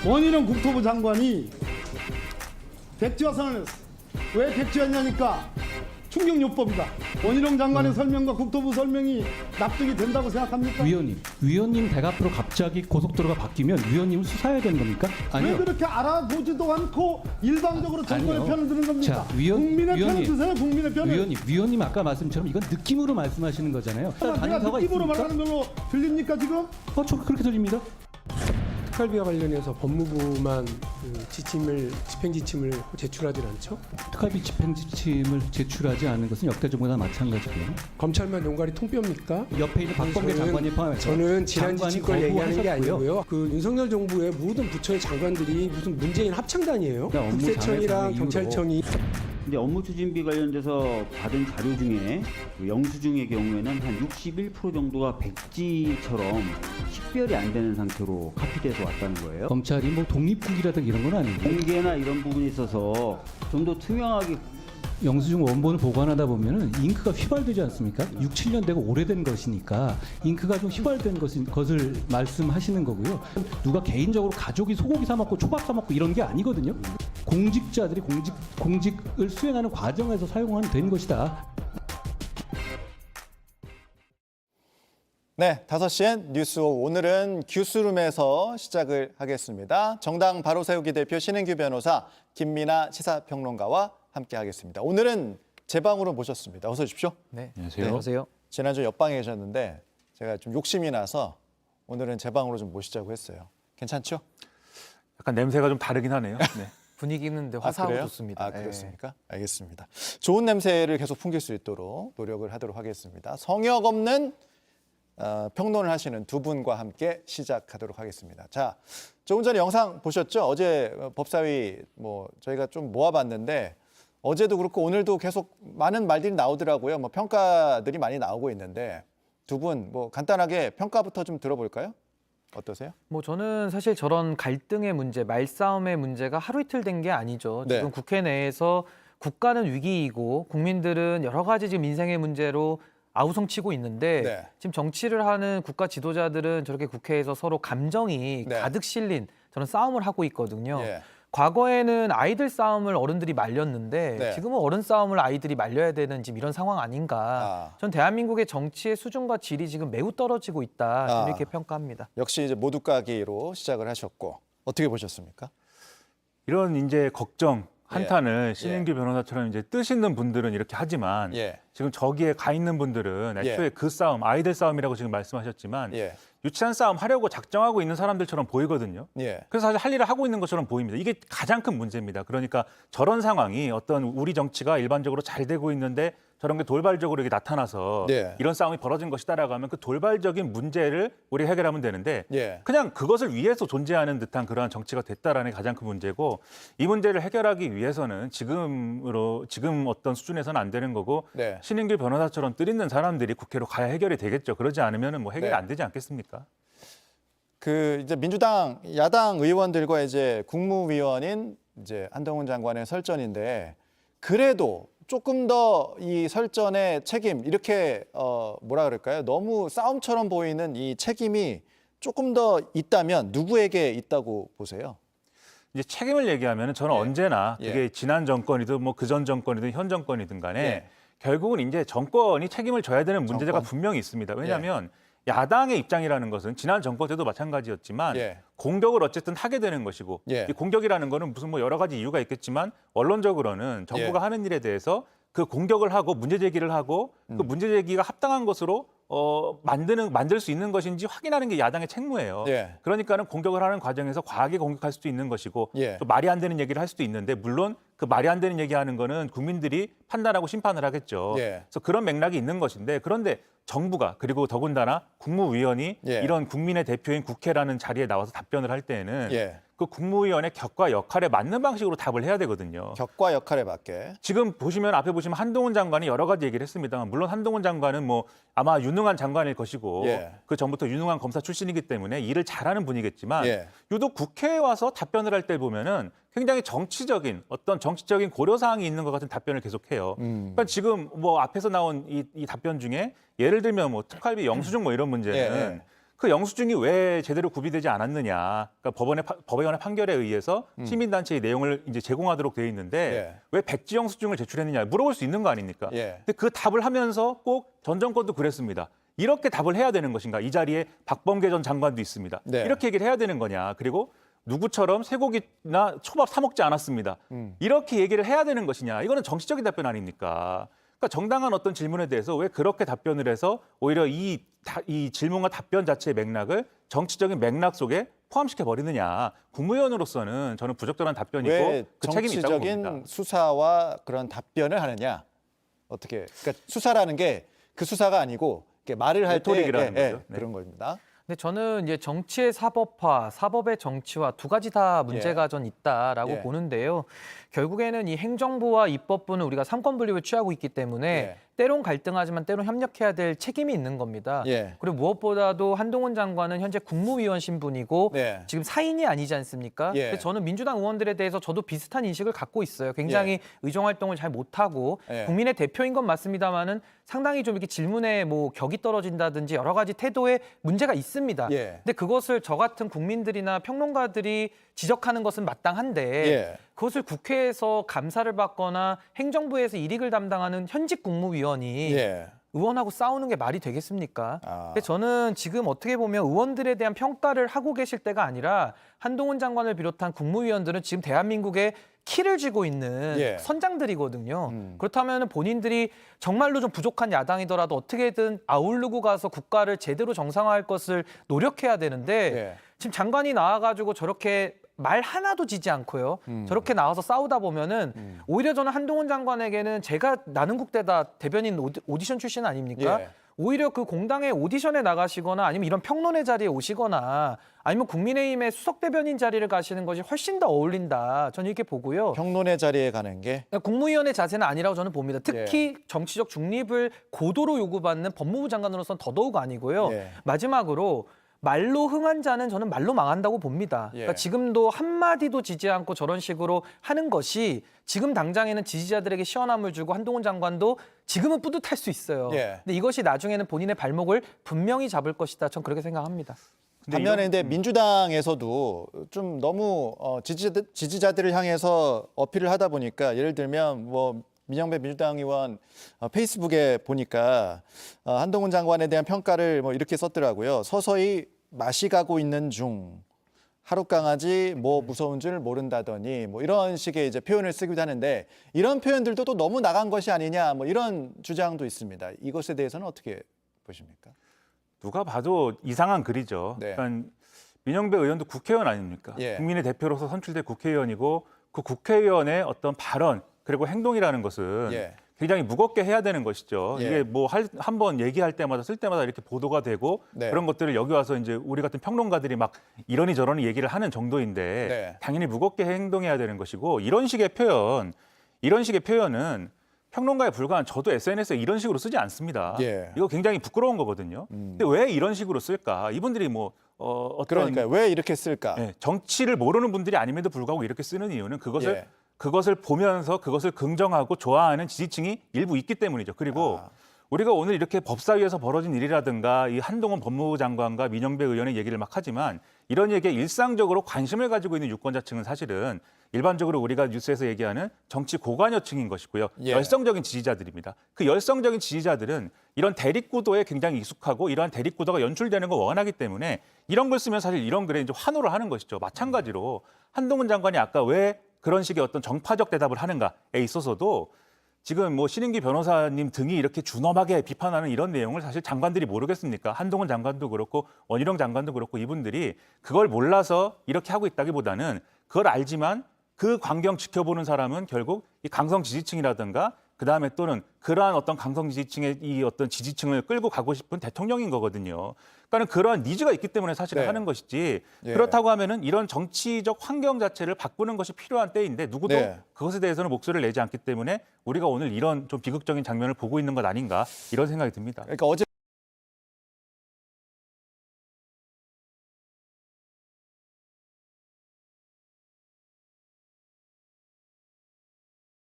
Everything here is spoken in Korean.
원희룡 국토부 장관이 백지화 선언을 했어. 왜 백지화냐니까 충격요법이다. 원희룡 장관의 설명과 국토부 설명이 납득이 된다고 생각합니까? 위원님 배 앞으로 갑자기 고속도로가 바뀌면 위원님을 수사해야 되는 겁니까? 왜 아니요. 그렇게 알아보지도 않고 일방적으로 정권의 아니요. 편을 드는 겁니까? 자, 국민의 편을 드세요. 국민의 편을. 위원님 아까 말씀처럼 이건 느낌으로 말씀하시는 거잖아요. 제가 단서가 느낌으로 있습니까? 말하는 걸로 들립니까 지금? 저 그렇게 들립니다. 특활비와 관련해서 법무부만 집행 지침을 제출하진 않죠. 특활비 집행 지침을 제출하지 않는 것은 역대 정부나 마찬가지고요. 검찰만 용가리 통뼈입니까? 옆에 있는 박범계 장관이 포함해서 저는 지난 장관이 지침 걸 얘기하는 게 거부하셨고요. 아니고요. 그 윤석열 정부의 모든 부처의 장관들이 무슨 문재인 합창단이에요. 네, 업무 국세청이랑 장애 경찰청이 근데 업무 추진비 관련돼서 받은 자료 중에 그 영수증의 경우에는 한 61% 정도가 백지처럼 식별이 안 되는 상태로 카피돼서 왔다는 거예요. 검찰이 뭐 독립국이라든 이런 건 아니고 공개나 이런 부분에 있어서 좀 더 투명하게 영수증 원본을 보관하다 보면은 잉크가 휘발되지 않습니까? 6, 7년 되고 오래된 것이니까 잉크가 좀 휘발된 것을 말씀하시는 거고요. 누가 개인적으로 가족이 소고기 사 먹고 초밥 사 먹고 이런 게 아니거든요. 공직자들이 공직을 수행하는 과정에서 사용하면 된 것이다. 네, 5시엔 뉴스옥 오늘은 뉴스룸에서 시작을 하겠습니다. 정당 바로세우기 대표 신인규 변호사, 김민아 시사평론가와 함께하겠습니다. 오늘은 제 방으로 모셨습니다. 어서 오십시오. 네, 네. 안녕하세요. 지난주 옆방에 계셨는데 제가 좀 욕심이 나서 오늘은 제 방으로 좀 모시자고 했어요. 괜찮죠? 약간 냄새가 좀 다르긴 하네요. 네. 분위기는 근데 아, 화사하고 그래요? 좋습니다. 아, 네. 그렇습니까? 알겠습니다. 좋은 냄새를 계속 풍길 수 있도록 노력을 하도록 하겠습니다. 성역 없는 평론을 하시는 두 분과 함께 시작하도록 하겠습니다. 자, 조금 전에 영상 보셨죠? 어제 법사위 저희가 좀 모아봤는데 어제도 그렇고 오늘도 계속 많은 말들이 나오더라고요. 평가들이 많이 나오고 있는데 두 분 간단하게 평가부터 좀 들어볼까요? 어떠세요? 저는 사실 저런 갈등의 문제, 말싸움의 문제가 하루 이틀 된 게 아니죠. 네. 지금 국회 내에서 국가는 위기이고 국민들은 여러 가지 지금 인생의 문제로 아우성치고 있는데 네. 지금 정치를 하는 국가 지도자들은 저렇게 국회에서 서로 감정이 네. 가득 실린 저런 싸움을 하고 있거든요. 예. 과거에는 아이들 싸움을 어른들이 말렸는데 네. 지금은 어른 싸움을 아이들이 말려야 되는 지금 이런 상황 아닌가. 전 대한민국의 정치의 수준과 질이 지금 매우 떨어지고 있다. 저는 이렇게 평가합니다. 역시 이제 모두 까기로 시작을 하셨고 어떻게 보셨습니까? 이런 이제 걱정 한탄을 예. 신인규 변호사처럼 이제 뜻 있는 분들은 이렇게 하지만 예. 지금 저기에 가 있는 분들은 애초에 예. 그 싸움, 아이들 싸움이라고 지금 말씀하셨지만 예. 유치한 싸움 하려고 작정하고 있는 사람들처럼 보이거든요. 예. 그래서 사실 할 일을 하고 있는 것처럼 보입니다. 이게 가장 큰 문제입니다. 그러니까 저런 상황이 어떤 우리 정치가 일반적으로 잘 되고 있는데 저런 게 돌발적으로 이렇게 나타나서 네. 이런 싸움이 벌어진 것이다라고 하면 그 돌발적인 문제를 우리가 해결하면 되는데 예. 그냥 그것을 위해서 존재하는 듯한 그러한 정치가 됐다라는 게 가장 큰 문제고 이 문제를 해결하기 위해서는 지금 어떤 수준에서는 안 되는 거고 네. 신인규 변호사처럼 뜻 있는 사람들이 국회로 가야 해결이 되겠죠. 그러지 않으면 해결이 네. 안 되지 않겠습니까? 이제 민주당 야당 의원들과 이제 국무위원인 이제 한동훈 장관의 설전인데 그래도 조금 더 이 설전의 책임 이렇게 뭐라 그럴까요? 너무 싸움처럼 보이는 이 책임이 조금 더 있다면 누구에게 있다고 보세요? 이제 책임을 얘기하면 저는 예. 언제나 예. 그게 지난 정권이든 그전 정권이든 현 정권이든 간에 예. 결국은 이제 정권이 책임을 져야 되는 문제가 정권. 분명히 있습니다. 왜냐하면 야당의 입장이라는 것은 지난 정권 때도 마찬가지였지만 예. 공격을 어쨌든 하게 되는 것이고 예. 이 공격이라는 거는 무슨 여러 가지 이유가 있겠지만 원론적으로는 정부가 예. 하는 일에 대해서 그 공격을 하고 문제 제기를 하고 그 문제 제기가 합당한 것으로 만들 수 있는 것인지 확인하는 게 야당의 책무예요. 예. 그러니까는 공격을 하는 과정에서 과하게 공격할 수도 있는 것이고 예. 또 말이 안 되는 얘기를 할 수도 있는데 물론 그 말이 안 되는 얘기하는 거는 국민들이 판단하고 심판을 하겠죠. 예. 그래서 그런 맥락이 있는 것인데 그런데 정부가 그리고 더군다나 국무위원이 예. 이런 국민의 대표인 국회라는 자리에 나와서 답변을 할 때에는 예. 그 국무위원의 격과 역할에 맞는 방식으로 답을 해야 되거든요. 격과 역할에 맞게. 지금 앞에 보시면 한동훈 장관이 여러 가지 얘기를 했습니다만 물론 한동훈 장관은 아마 유능한 장관일 것이고 예. 그 전부터 유능한 검사 출신이기 때문에 일을 잘하는 분이겠지만 예. 유독 국회에 와서 답변을 할 때 보면은 굉장히 정치적인 고려 사항이 있는 것 같은 답변을 계속해요. 그러니까 지금 앞에서 나온 이 답변 중에 예를 들면 특활비 영수증 이런 문제는 예. 그 영수증이 왜 제대로 구비되지 않았느냐. 그러니까 법원의 판결에 의해서 시민단체의 내용을 이제 제공하도록 되어 있는데 예. 왜 백지 영수증을 제출했느냐 물어볼 수 있는 거 아닙니까? 예. 근데 그 답을 하면서 꼭 전 정권도 그랬습니다. 이렇게 답을 해야 되는 것인가? 이 자리에 박범계 전 장관도 있습니다. 네. 이렇게 얘기를 해야 되는 거냐? 그리고 누구처럼 쇠고기나 초밥 사 먹지 않았습니다. 이렇게 얘기를 해야 되는 것이냐? 이거는 정치적인 답변 아닙니까? 그러니까 정당한 어떤 질문에 대해서 왜 그렇게 답변을 해서 오히려 이 질문과 답변 자체의 맥락을 정치적인 맥락 속에 포함시켜 버리느냐? 국무위원으로서는 저는 부적절한 답변이고 왜 그 책임이 있다고 봅니다. 정치적인 수사와 그런 답변을 하느냐? 어떻게? 그러니까 수사라는 게 그 수사가 아니고 이렇게 말을 할 때 레토릭이라는 거죠. 네. 그런 겁니다. 근데 저는 이제 정치의 사법화, 사법의 정치화 두 가지 다 문제가 전 있다라고 예. 보는데요. 결국에는 이 행정부와 입법부는 우리가 삼권 분립을 취하고 있기 때문에 예. 때론 갈등하지만 때론 협력해야 될 책임이 있는 겁니다. 예. 그리고 무엇보다도 한동훈 장관은 현재 국무위원 신분이고 네. 지금 사인이 아니지 않습니까? 예. 근데 저는 민주당 의원들에 대해서 저도 비슷한 인식을 갖고 있어요. 굉장히 의정 활동을 잘 못하고 예. 국민의 대표인 건 맞습니다만은 상당히 좀 이렇게 질문에 뭐 격이 떨어진다든지 여러 가지 태도에 문제가 있습니다. 예. 근데 그것을 저 같은 국민들이나 평론가들이 지적하는 것은 마땅한데 예. 그것을 국회에서 감사를 받거나 행정부에서 일익을 담당하는 현직 국무위원이 예. 의원하고 싸우는 게 말이 되겠습니까? 아. 근데 저는 지금 어떻게 보면 의원들에 대한 평가를 하고 계실 때가 아니라 한동훈 장관을 비롯한 국무위원들은 지금 대한민국의 키를 쥐고 있는 예. 선장들이거든요. 그렇다면 본인들이 정말로 좀 부족한 야당이더라도 어떻게든 아우르고 가서 국가를 제대로 정상화할 것을 노력해야 되는데 예. 지금 장관이 나와가지고 저렇게 말 하나도 지지 않고요. 저렇게 나와서 싸우다 보면은 오히려 저는 한동훈 장관에게는 제가 나는 국대다 대변인 오디션 출신 아닙니까? 예. 오히려 그 공당의 오디션에 나가시거나 아니면 이런 평론의 자리에 오시거나 아니면 국민의힘의 수석 대변인 자리를 가시는 것이 훨씬 더 어울린다. 저는 이렇게 보고요. 평론의 자리에 가는 게 국무위원의 자세는 아니라고 저는 봅니다. 특히 정치적 중립을 고도로 요구받는 법무부 장관으로서는 더더욱 아니고요. 예. 마지막으로 말로 흥한 자는 저는 말로 망한다고 봅니다. 예. 그러니까 지금도 한마디도 지지 않고 저런 식으로 하는 것이 지금 당장에는 지지자들에게 시원함을 주고 한동훈 장관도 지금은 뿌듯할 수 있어요. 예. 근데 이것이 나중에는 본인의 발목을 분명히 잡을 것이다. 전 그렇게 생각합니다. 반면에 근데 민주당에서도 좀 너무 지지자들을 향해서 어필을 하다 보니까 예를 들면 뭐 민영배 민주당 의원 페이스북에 보니까 한동훈 장관에 대한 평가를 뭐 이렇게 썼더라고요. 서서히 맛이 가고 있는 중 하루 강아지 뭐 무서운 줄 모른다더니 뭐 이런 식의 이제 표현을 쓰기도 하는데 이런 표현들도 또 너무 나간 것이 아니냐 뭐 이런 주장도 있습니다. 이것에 대해서는 어떻게 보십니까? 누가 봐도 이상한 글이죠. 네. 그러니까 민영배 의원도 국회의원 아닙니까? 예. 국민의 대표로서 선출된 국회의원이고 그 국회의원의 어떤 발언 그리고 행동이라는 것은 예. 굉장히 무겁게 해야 되는 것이죠. 예. 이게 뭐 한 번 얘기할 때마다 쓸 때마다 이렇게 보도가 되고 네. 그런 것들을 여기 와서 이제 우리 같은 평론가들이 막 이러니 저러니 얘기를 하는 정도인데 네. 당연히 무겁게 행동해야 되는 것이고 이런 식의 표현은 평론가에 불과한 저도 SNS에 이런 식으로 쓰지 않습니다. 예. 이거 굉장히 부끄러운 거거든요. 근데 왜 이런 식으로 쓸까? 이분들이 뭐 어떤 그러니까 왜 이렇게 쓸까? 예, 정치를 모르는 분들이 아님에도 불구하고 이렇게 쓰는 이유는 예. 그것을 보면서 그것을 긍정하고 좋아하는 지지층이 일부 있기 때문이죠. 그리고 우리가 오늘 이렇게 법사위에서 벌어진 일이라든가 이 한동훈 법무부 장관과 민영배 의원의 얘기를 막 하지만 이런 얘기에 일상적으로 관심을 가지고 있는 유권자층은 사실은 일반적으로 우리가 뉴스에서 얘기하는 정치 고관여층인 것이고요. 예. 열성적인 지지자들입니다. 그 열성적인 지지자들은 이런 대립구도에 굉장히 익숙하고 이러한 대립구도가 연출되는 걸 원하기 때문에 이런 걸 쓰면 사실 이런 글에 이제 환호를 하는 것이죠. 마찬가지로 한동훈 장관이 아까 왜 그런 식의 어떤 정파적 대답을 하는가에 있어서도 지금 뭐 신인기 변호사님 등이 이렇게 준엄하게 비판하는 이런 내용을 사실 장관들이 모르겠습니까? 한동훈 장관도 그렇고 원희룡 장관도 그렇고 이분들이 그걸 몰라서 이렇게 하고 있다기보다는 그걸 알지만 그 광경 지켜보는 사람은 결국 이 강성 지지층이라든가 그다음에 또는 그러한 어떤 강성 지지층의 이 어떤 지지층을 끌고 가고 싶은 대통령인 거거든요. 그러니까 그러한 니즈가 있기 때문에 사실 네. 하는 것이지 예. 그렇다고 하면은 이런 정치적 환경 자체를 바꾸는 것이 필요한 때인데 누구도 네. 그것에 대해서는 목소리를 내지 않기 때문에 우리가 오늘 이런 좀 비극적인 장면을 보고 있는 것 아닌가 이런 생각이 듭니다. 그러니까 어제